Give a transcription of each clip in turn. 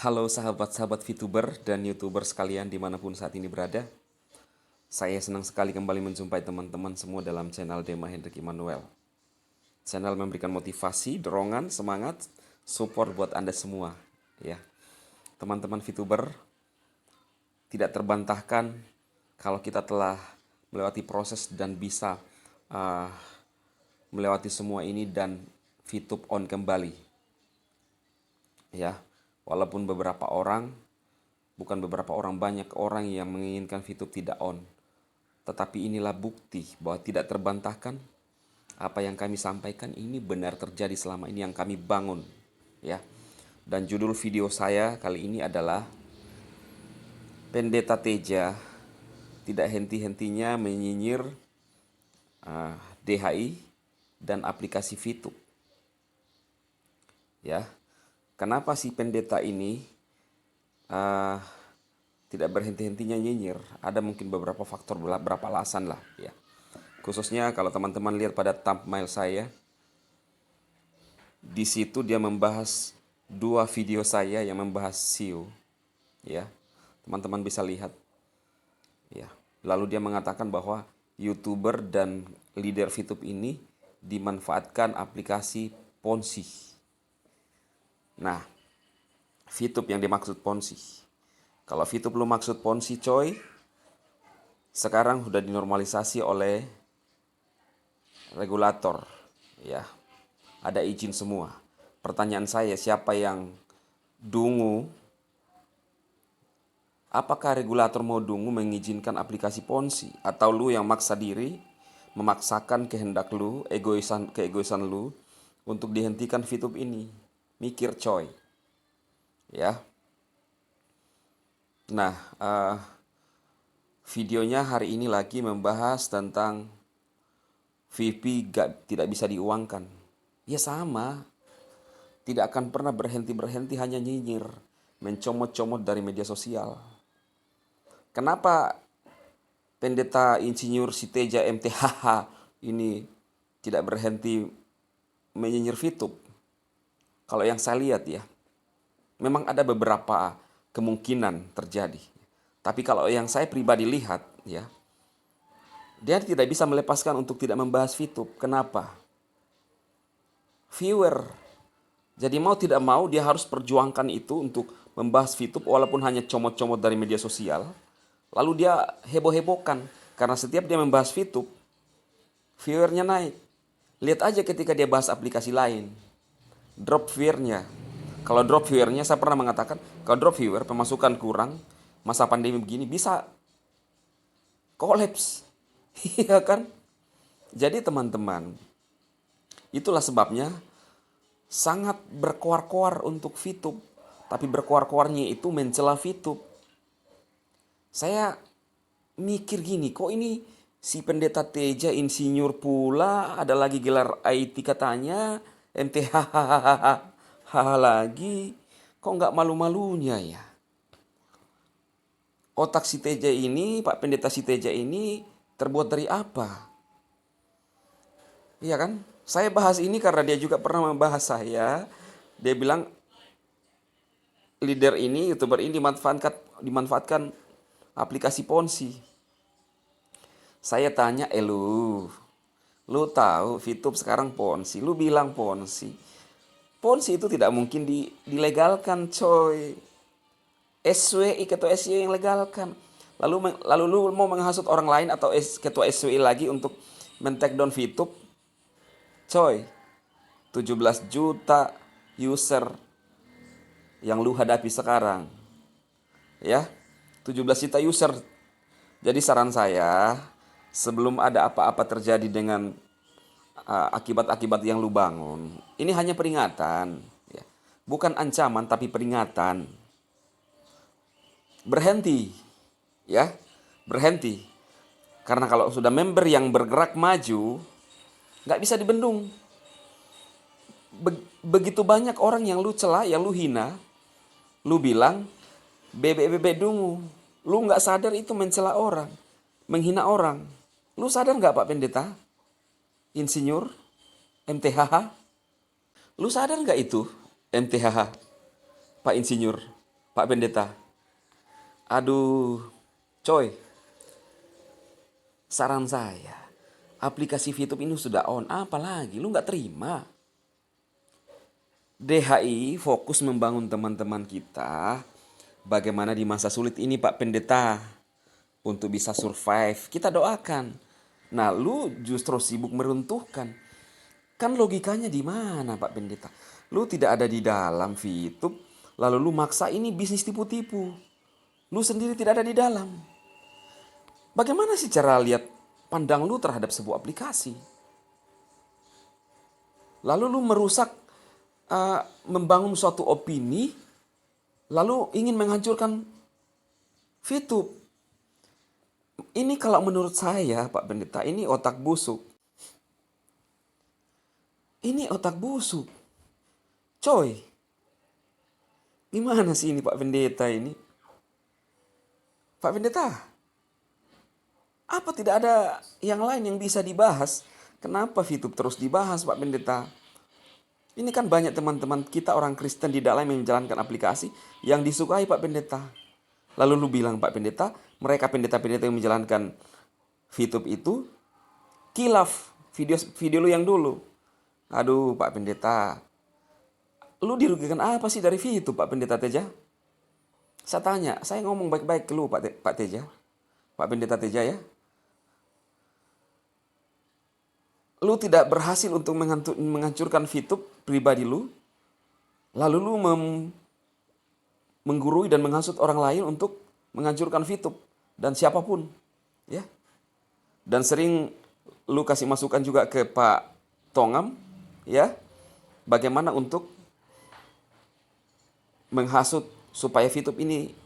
Halo sahabat-sahabat VTuber dan YouTuber sekalian dimanapun saat ini berada. Saya senang sekali kembali menjumpai teman-teman semua dalam channel Dema Hendrik Immanuel. Channel memberikan motivasi, dorongan, semangat, support buat Anda semua. Ya, teman-teman VTuber, tidak terbantahkan kalau kita telah melewati proses dan bisa uh, melewati semua ini dan VTube on kembali. Ya, walaupun banyak orang yang menginginkan VTube tidak on. Tetapi inilah bukti bahwa tidak terbantahkan apa yang kami sampaikan ini benar terjadi selama ini yang kami bangun, ya. Dan judul video saya kali ini adalah Pendeta Teja tidak henti-hentinya menyinyir DHI dan aplikasi VTube. Ya, kenapa si pendeta ini tidak berhenti-hentinya nyinyir? Ada mungkin beberapa faktor, beberapa alasan lah, ya. Khususnya kalau teman-teman lihat pada thumbnail saya, di situ dia membahas dua video saya yang membahas SEO, ya. Teman-teman bisa lihat, ya. Lalu dia mengatakan bahwa YouTuber dan leader VTube ini dimanfaatkan aplikasi Ponzi. Nah, VTube yang dimaksud Ponzi. Kalau VTube lu maksud Ponzi, coy, sekarang sudah dinormalisasi oleh regulator, ya. Ada izin semua. Pertanyaan saya, siapa yang dungu? Apakah regulator mau dungu mengizinkan aplikasi Ponzi? Atau lu yang maksa diri, memaksakan kehendak lu, keegoisan lu untuk dihentikan VTube ini? Mikir, coy. Ya. Nah, videonya hari ini lagi membahas tentang VP tidak bisa diuangkan. Ya sama, tidak akan pernah berhenti hanya nyinyir, mencomot-comot dari media sosial. Kenapa pendeta insinyur Siteja MTHH ini tidak berhenti menyinyir VTube? Kalau yang saya lihat ya, memang ada beberapa kemungkinan terjadi. Tapi kalau yang saya pribadi lihat ya, dia tidak bisa melepaskan untuk tidak membahas VTube. Kenapa? Viewer. Jadi mau tidak mau dia harus perjuangkan itu untuk membahas VTube walaupun hanya comot-comot dari media sosial. Lalu dia heboh-hebohkan karena setiap dia membahas VTube, viewernya naik. Lihat aja ketika dia bahas aplikasi lain, drop viewernya. Kalau drop viewernya, saya pernah mengatakan, kalau drop viewer, pemasukan kurang, masa pandemi begini bisa kolaps. Iya kan? Jadi teman-teman, itulah sebabnya sangat berkoar-koar untuk VTube. Tapi berkoar-koarnya itu mencela VTube. Saya mikir gini, kok ini si pendeta Teja insinyur pula, ada lagi gelar IT katanya, MTHHH lagi, kok nggak malu-malunya ya? Otak si Teja ini, Pak Pendeta si Teja ini terbuat dari apa? Iya kan? Saya bahas ini karena dia juga pernah membahas saya. Dia bilang leader ini, YouTuber ini dimanfaatkan aplikasi Ponzi. Saya tanya, lu tahu VTube sekarang Ponzi? Lu bilang Ponzi. Ponzi itu tidak mungkin dilegalkan, coy. SWI, ketua SWI yang legalkan. Lalu lu mau menghasut orang lain atau ketua SWI lagi untuk men-take down VTube? Coy, 17 juta user yang lu hadapi sekarang. Ya, 17 juta user. Jadi saran saya, sebelum ada apa-apa terjadi dengan akibat-akibat yang lu bangun, ini hanya peringatan, ya. Bukan ancaman tapi peringatan. Berhenti, ya, berhenti. Karena kalau sudah member yang bergerak maju, nggak bisa dibendung. Begitu banyak orang yang lu cela, yang lu hina, lu bilang bebek dungu. Lu nggak sadar itu mencela orang, menghina orang. Lu sadar nggak Pak Pendeta? Insinyur MTHH? Lu sadar nggak itu MTHH, Pak Insinyur? Pak Pendeta. Aduh, coy, saran saya, aplikasi VTube ini sudah on, apalagi lu nggak terima. DHI fokus membangun teman-teman kita bagaimana di masa sulit ini Pak Pendeta untuk bisa survive. Kita doakan. Nah, lu justru sibuk meruntuhkan. Kan logikanya di mana Pak Pendeta? Lu tidak ada di dalam VTube, lalu lu maksa ini bisnis tipu-tipu. Lu sendiri tidak ada di dalam. Bagaimana sih cara lihat pandang lu terhadap sebuah aplikasi? Lalu lu merusak, membangun suatu opini, lalu ingin menghancurkan VTube. Ini kalau menurut saya Pak Pendeta, ini otak busuk. Ini otak busuk. Coy, gimana sih ini Pak Pendeta ini? Pak Pendeta, apa tidak ada yang lain yang bisa dibahas? Kenapa VTube terus dibahas Pak Pendeta? Ini kan banyak teman-teman kita orang Kristen di dalam yang menjalankan aplikasi yang disukai Pak Pendeta. Lalu lu bilang Pak Pendeta, mereka pendeta-pendeta yang menjalankan VTube itu kilaf video lu yang dulu. Aduh Pak Pendeta, lu dirugikan apa sih dari VTube Pak Pendeta Teja? Saya tanya, saya ngomong baik-baik ke lu Pak Teja, Pak Pendeta Teja ya. Lu tidak berhasil untuk menghancurkan VTube pribadi lu, lalu lu menggurui dan menghasut orang lain untuk menghancurkan VTube dan siapapun, ya. Dan sering lu kasih masukan juga ke Pak Tongam, ya, bagaimana untuk menghasut supaya VTube ini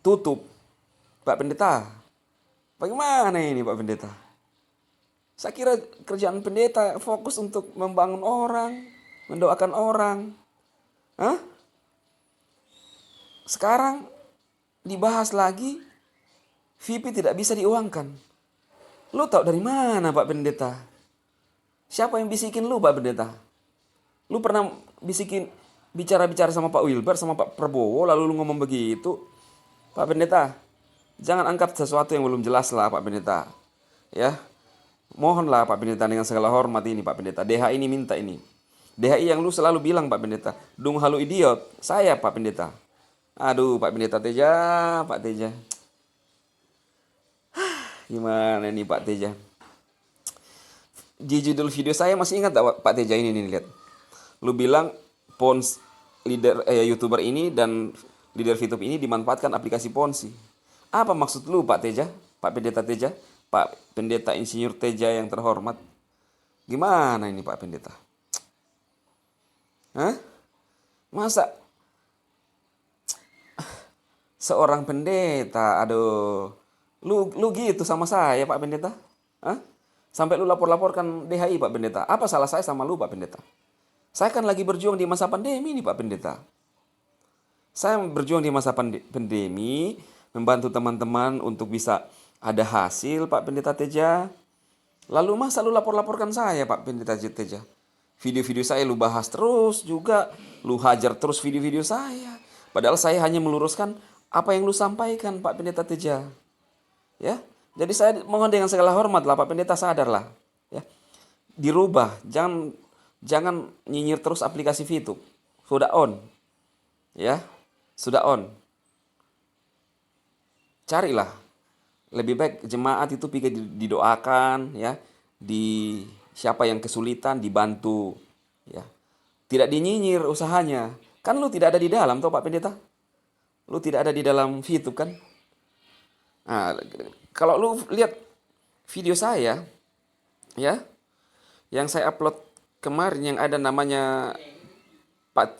tutup. Pak Pendeta, bagaimana ini Pak Pendeta? Saya kira kerjaan pendeta fokus untuk membangun orang, mendoakan orang. Hah? Sekarang dibahas lagi, VIP tidak bisa diuangkan. Lu tahu dari mana Pak Pendeta? Siapa yang bisikin lu Pak Pendeta? Lu pernah bicara-bicara sama Pak Wilbar, sama Pak Prabowo, lalu lu ngomong begitu? Pak Pendeta, jangan angkat sesuatu yang belum jelas lah Pak Pendeta. Ya, mohonlah Pak Pendeta dengan segala hormat ini Pak Pendeta. DHI ini minta ini. DHI yang lu selalu bilang Pak Pendeta, dung halu idiot, saya Pak Pendeta. Aduh Pak Pendeta Teja, Pak Teja. Gimana nih Pak Teja? Di judul video saya masih ingat tak Pak Teja ini nih, lihat. Lu bilang leader YouTuber ini dan leader VTube ini dimanfaatkan aplikasi Ponzi. Apa maksud lu Pak Teja? Pak Pendeta Teja? Pak Pendeta Insinyur Teja yang terhormat. Gimana ini Pak Pendeta? Hah? Masa seorang pendeta, aduh, lu gitu sama saya Pak Pendeta? Hah? Sampai lu lapor-laporkan DHI Pak Pendeta. Apa salah saya sama lu Pak Pendeta? Saya kan lagi berjuang di masa pandemi nih Pak Pendeta. Saya berjuang di masa pandemi, membantu teman-teman untuk bisa ada hasil Pak Pendeta Teja. Lalu masa lu lapor-laporkan saya Pak Pendeta Teja? Video-video saya lu bahas terus juga, lu hajar terus video-video saya. Padahal saya hanya meluruskan apa yang lu sampaikan Pak Pendeta Teja. Ya, jadi saya mohon dengan segala hormat lah Pak Pendeta, sadarlah. Ya, dirubah, jangan nyinyir terus aplikasi VTube. Sudah on, ya, sudah on. Carilah. Lebih baik jemaat itu pikir didoakan, ya, di siapa yang kesulitan dibantu, ya. Tidak dinyinyir usahanya. Kan lu tidak ada di dalam toh Pak Pendeta. Lu tidak ada di dalam VTube kan? Nah, kalau lu lihat video saya, ya, yang saya upload kemarin yang ada namanya Pak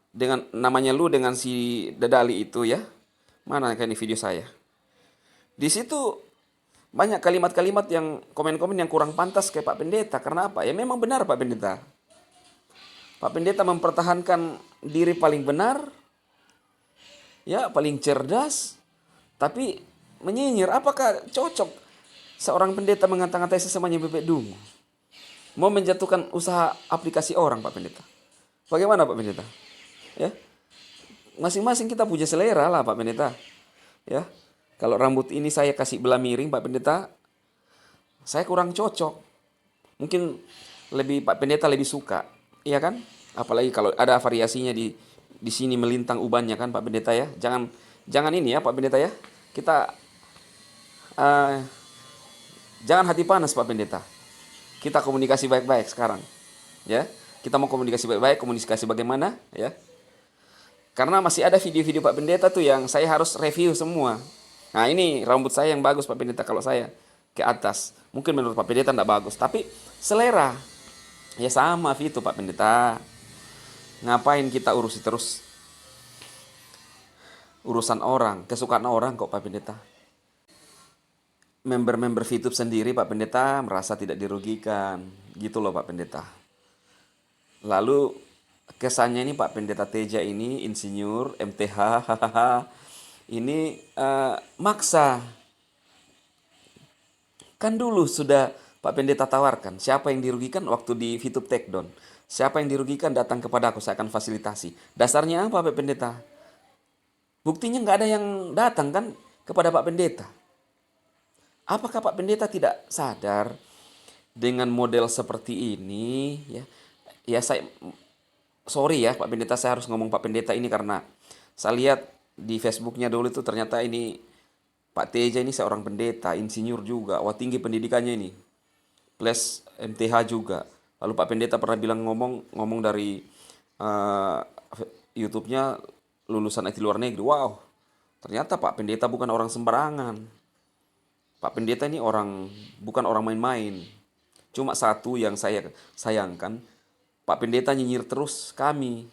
dengan namanya lu dengan si Dadali itu ya. Mana kan ini video saya? Di situ banyak kalimat-kalimat yang komen-komen yang kurang pantas kayak Pak Pendeta. Karena apa? Ya memang benar Pak Pendeta. Pak Pendeta mempertahankan diri paling benar, ya paling cerdas, tapi menyinyir. Apakah cocok seorang pendeta mengata-ngatai sesamanya bebek dungu? Mau menjatuhkan usaha aplikasi orang Pak Pendeta. Bagaimana Pak Pendeta? Ya. masing-masing kita punya selera lah Pak Pendeta. Ya. Kalau rambut ini saya kasih belah miring Pak Pendeta, saya kurang cocok. Mungkin Pak Pendeta lebih suka, iya kan? Apalagi kalau ada variasinya di sini melintang ubannya kan Pak Pendeta ya. Jangan jangan ini ya Pak Pendeta ya. Kita eh, jangan hati panas Pak Pendeta. Kita komunikasi baik-baik sekarang, ya. Kita mau komunikasi baik-baik, komunikasi bagaimana, ya? Karena masih ada video-video Pak Pendeta tuh yang saya harus review semua. Nah ini rambut saya yang bagus Pak Pendeta kalau saya ke atas. Mungkin menurut Pak Pendeta tidak bagus, tapi selera. Ya sama Vito Pak Pendeta. Ngapain kita urusi terus urusan orang, kesukaan orang kok Pak Pendeta. Member-member VTube sendiri Pak Pendeta merasa tidak dirugikan. Gitu loh Pak Pendeta. Lalu kesannya ini Pak Pendeta Teja ini insinyur MTH ini maksa. Kan dulu sudah Pak Pendeta tawarkan, siapa yang dirugikan waktu di VTube Takedown. Siapa yang dirugikan datang kepada aku, saya akan fasilitasi. Dasarnya apa Pak Pendeta? Buktinya nggak ada yang datang kan kepada Pak Pendeta. Apakah Pak Pendeta tidak sadar dengan model seperti ini? Ya saya sorry ya Pak Pendeta, saya harus ngomong Pak Pendeta ini karena saya lihat di Facebooknya dulu itu ternyata ini Pak Teja ini seorang pendeta, insinyur juga, wah tinggi pendidikannya ini, plus MTH juga. Lalu Pak Pendeta pernah bilang ngomong dari uh, YouTube-nya lulusan IT luar negeri. Wow, ternyata Pak Pendeta bukan orang sembarangan. Pak Pendeta ini bukan orang main-main. Cuma satu yang saya sayangkan, Pak Pendeta nyinyir terus kami.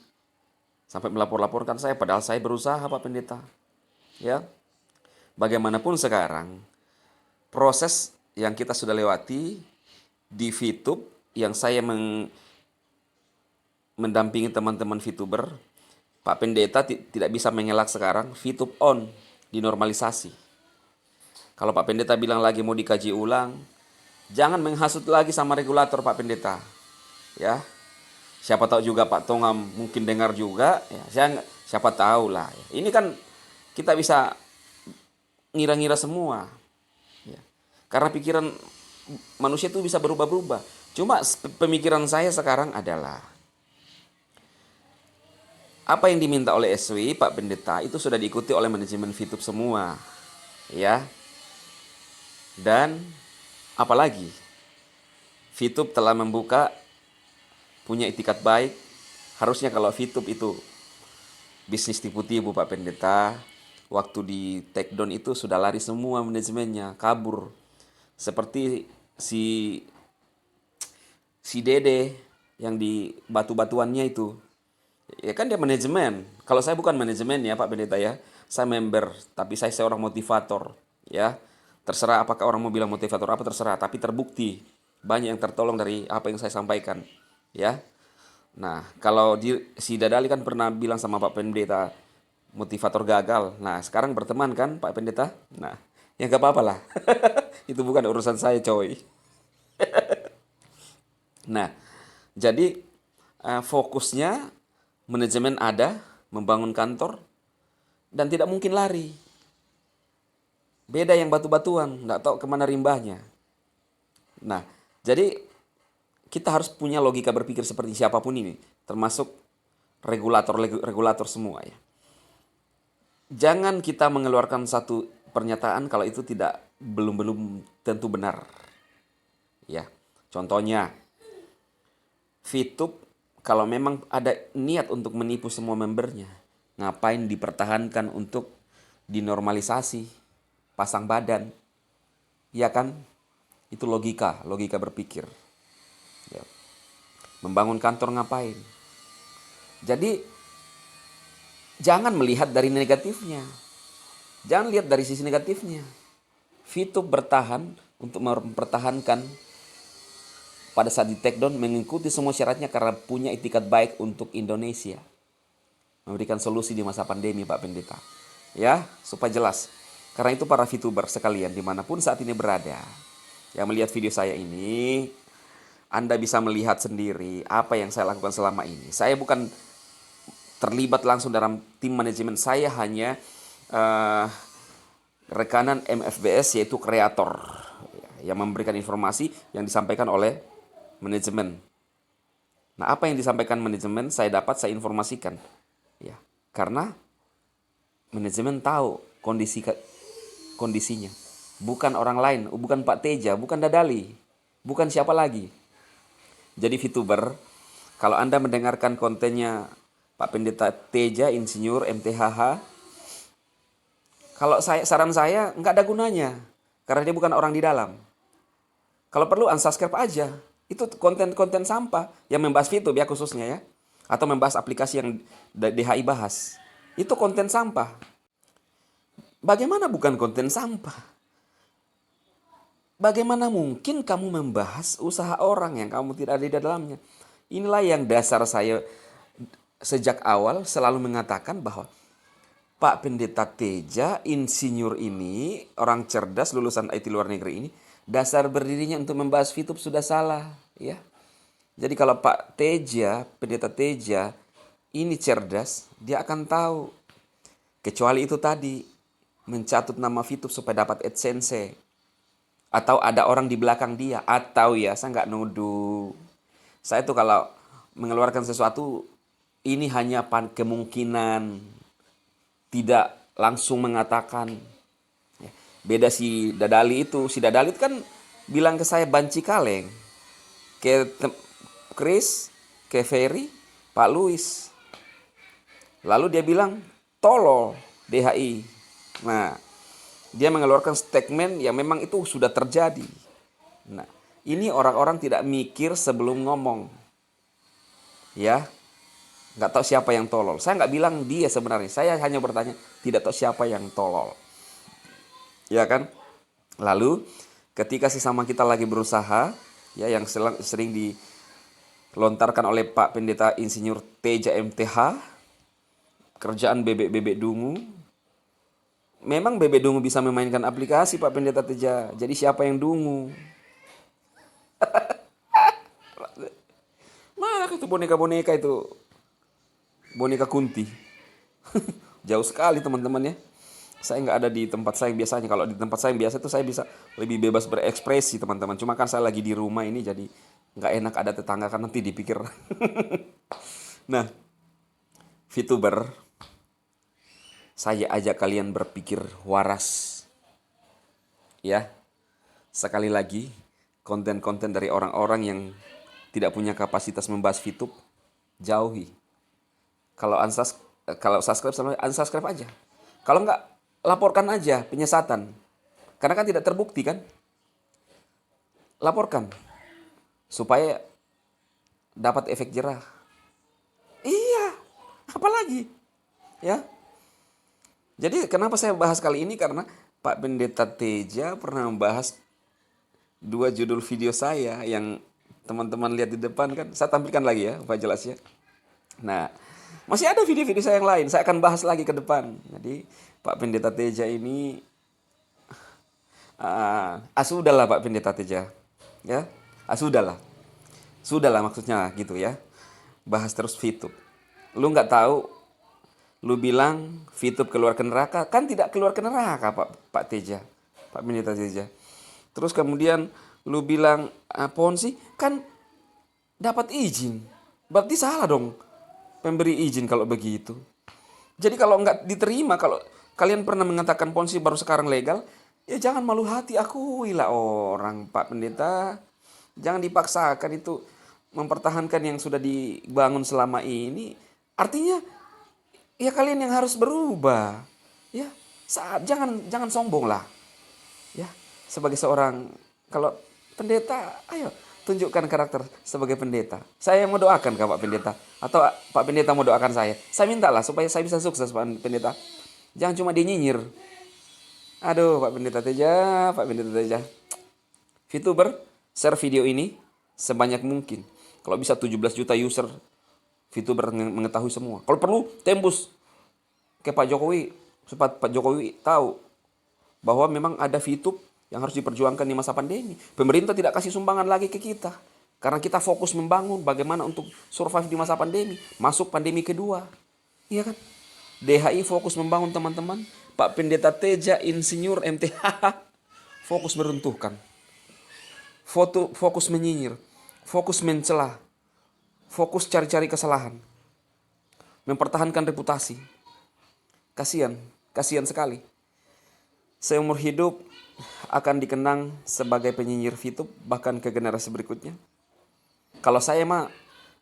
Sampai melapor-laporkan saya, padahal saya berusaha Pak Pendeta. Ya, bagaimanapun sekarang, proses yang kita sudah lewati di VTube, yang saya mendampingi teman-teman VTuber, Pak Pendeta tidak bisa mengelak sekarang, VTube on, dinormalisasi. Kalau Pak Pendeta bilang lagi mau dikaji ulang, jangan menghasut lagi sama regulator Pak Pendeta. Ya, siapa tahu juga Pak Tongam mungkin dengar juga, ya, siapa tahu lah. Ini kan kita bisa ngira-ngira semua. Ya. Karena pikiran manusia itu bisa berubah-berubah. Cuma pemikiran saya sekarang adalah apa yang diminta oleh SW Pak Pendeta itu sudah diikuti oleh manajemen VTube semua. Ya. Dan apalagi VTube telah membuka punya itikat baik. Harusnya kalau VTube itu bisnis tipu-tipu Pak Pendeta, waktu di takedown itu sudah lari semua manajemennya, kabur. Seperti si Dede yang di batu-batuannya itu. Ya kan dia manajemen. Kalau saya bukan manajemen ya Pak Pendeta ya. Saya member, tapi saya seorang motivator ya. Terserah apakah orang mau bilang motivator apa terserah, tapi terbukti banyak yang tertolong dari apa yang saya sampaikan ya. Nah, kalau si Dadali kan pernah bilang sama Pak Pendeta motivator gagal. Nah, sekarang berteman kan Pak Pendeta? Nah, ya gak apa-apa lah. Itu bukan urusan saya coy. Nah, jadi fokusnya manajemen ada, membangun kantor, dan tidak mungkin lari. Beda yang batu-batuan, nggak tahu kemana rimbahnya. Nah, jadi kita harus punya logika berpikir seperti siapapun ini, termasuk regulator semua ya. Jangan kita mengeluarkan satu pernyataan kalau itu belum tentu benar. Ya, contohnya VTube kalau memang ada niat untuk menipu semua membernya, ngapain dipertahankan untuk dinormalisasi, pasang badan, ya kan? Itu logika berpikir. Ya. Membangun kantor ngapain? Jadi jangan melihat dari negatifnya, jangan lihat dari sisi negatifnya. VTube bertahan untuk mempertahankan pada saat di takedown mengikuti semua syaratnya karena punya itikat baik untuk Indonesia. Memberikan solusi di masa pandemi Pak Pendeta. Ya, supaya jelas. Karena itu para VTuber sekalian dimanapun saat ini berada, yang melihat video saya ini, Anda bisa melihat sendiri apa yang saya lakukan selama ini. Saya bukan terlibat langsung dalam tim manajemen. Saya hanya eh, rekanan MFBS, yaitu kreator, yang memberikan informasi yang disampaikan oleh manajemen. Nah, apa yang disampaikan manajemen saya dapat, saya informasikan. Ya, karena manajemen tahu kondisinya. Bukan orang lain, bukan Pak Teja, bukan Dadali, bukan siapa lagi. Jadi VTuber, kalau Anda mendengarkan kontennya Pak Pendeta Teja, Insinyur MTHH, kalau saran saya nggak ada gunanya, karena dia bukan orang di dalam. Kalau perlu unsubscribe aja. Itu konten-konten sampah yang membahas VTube ya khususnya ya, atau membahas aplikasi yang DHI bahas. Itu konten sampah. Bagaimana bukan konten sampah? Bagaimana mungkin kamu membahas usaha orang yang kamu tidak ada di dalamnya? Inilah yang dasar saya sejak awal selalu mengatakan bahwa Pak Pendeta Teja, insinyur ini, orang cerdas lulusan IT luar negeri ini, dasar berdirinya untuk membahas VTube sudah salah, ya. Jadi kalau Pak Teja, Pendeta Teja ini cerdas, dia akan tahu. Kecuali itu tadi, mencatut nama VTube supaya dapat AdSense. Atau ada orang di belakang dia. Atau ya, saya nggak nuduh. Saya tuh kalau mengeluarkan sesuatu, ini hanya kemungkinan. Tidak langsung mengatakan. Beda si Dadali itu. Si Dadali itu kan bilang ke saya banci kaleng. Ke Chris, ke Ferry, Pak Louis. Lalu dia bilang, tolol DHI. Nah, dia mengeluarkan statement yang memang itu sudah terjadi. Nah, ini orang-orang tidak mikir sebelum ngomong. Ya, nggak tahu siapa yang tolol. Saya nggak bilang dia sebenarnya. Saya hanya bertanya, tidak tahu siapa yang tolol. Ya kan? Lalu, ketika sesama kita lagi berusaha, ya yang sering dilontarkan oleh Pak Pendeta Insinyur Teja MTH, kerjaan bebek-bebek dungu. Memang bebek dungu bisa memainkan aplikasi Pak Pendeta Teja. Jadi siapa yang dungu? Mana itu boneka-boneka itu? Boneka Kunti. Jauh sekali teman-teman ya. Saya nggak ada di tempat saya biasanya. Kalau di tempat saya biasa itu saya bisa lebih bebas berekspresi teman-teman. Cuma kan saya lagi di rumah ini jadi nggak enak ada tetangga kan nanti dipikir. Nah, VTuber, saya ajak kalian berpikir waras. Ya, sekali lagi, konten-konten dari orang-orang yang tidak punya kapasitas membahas VTube, jauhi. Kalau subscribe sama unsubscribe aja. Kalau nggak, laporkan aja penyesatan. Karena kan tidak terbukti kan. Laporkan. Supaya dapat efek jerah. Iya, apalagi. Ya. Jadi kenapa saya bahas kali ini? Karena Pak Pendeta Teja pernah membahas 2 judul video saya yang teman-teman lihat di depan kan. Saya tampilkan lagi ya, supaya jelas ya. Nah, masih ada video-video saya yang lain. Saya akan bahas lagi ke depan. Jadi Pak Pendeta Teja ini sudahlah Pak Pendeta Teja. Ya, sudahlah. Sudahlah maksudnya gitu ya. Bahas terus VTube. Lu nggak tahu, lu bilang VTube keluar ke neraka, kan tidak keluar ke neraka Pak Teja. Pak Pendeta Teja. Terus kemudian lu bilang Ponzi kan dapat izin. Berarti salah dong pemberi izin kalau begitu. Jadi kalau nggak diterima, kalau kalian pernah mengatakan Ponzi baru sekarang legal, ya jangan malu hati, akuilah orang Pak Pendeta. Jangan dipaksakan itu mempertahankan yang sudah dibangun selama ini. Artinya ya kalian yang harus berubah. Ya, jangan sombong lah. Ya, sebagai seorang kalau pendeta, ayo tunjukkan karakter sebagai pendeta. Saya mau doakan ke Pak Pendeta. Atau Pak Pendeta mau doakan saya. Saya mintalah supaya saya bisa sukses Pak Pendeta. Jangan cuma dinyinyir. Aduh Pak Pendeta Teja, Pak Pendeta Teja. VTuber, share video ini sebanyak mungkin. Kalau bisa 17 juta user, VTuber mengetahui semua. Kalau perlu, tembus ke Pak Jokowi. Supaya Pak Jokowi tahu bahwa memang ada VTube yang harus diperjuangkan di masa pandemi. Pemerintah tidak kasih sumbangan lagi ke kita. Karena kita fokus membangun bagaimana untuk survive di masa pandemi. Masuk pandemi kedua. Iya kan? DHI fokus membangun teman-teman. Pak Pendeta Teja, Insinyur MTH, fokus meruntuhkan. Fokus menyinyir. Fokus mencela. Fokus cari-cari kesalahan. Mempertahankan reputasi. Kasihan. Kasihan sekali. Seumur hidup akan dikenang sebagai penyinyir VTube, bahkan ke generasi berikutnya. Kalau saya mah,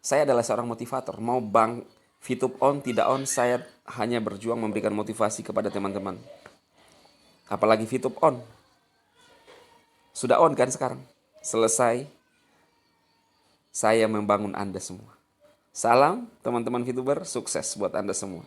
saya adalah seorang motivator. Mau bang VTube on, tidak on, saya hanya berjuang memberikan motivasi kepada teman-teman. Apalagi VTube on. Sudah on kan sekarang? Selesai, saya membangun Anda semua. Salam teman-teman VTuber, sukses buat Anda semua.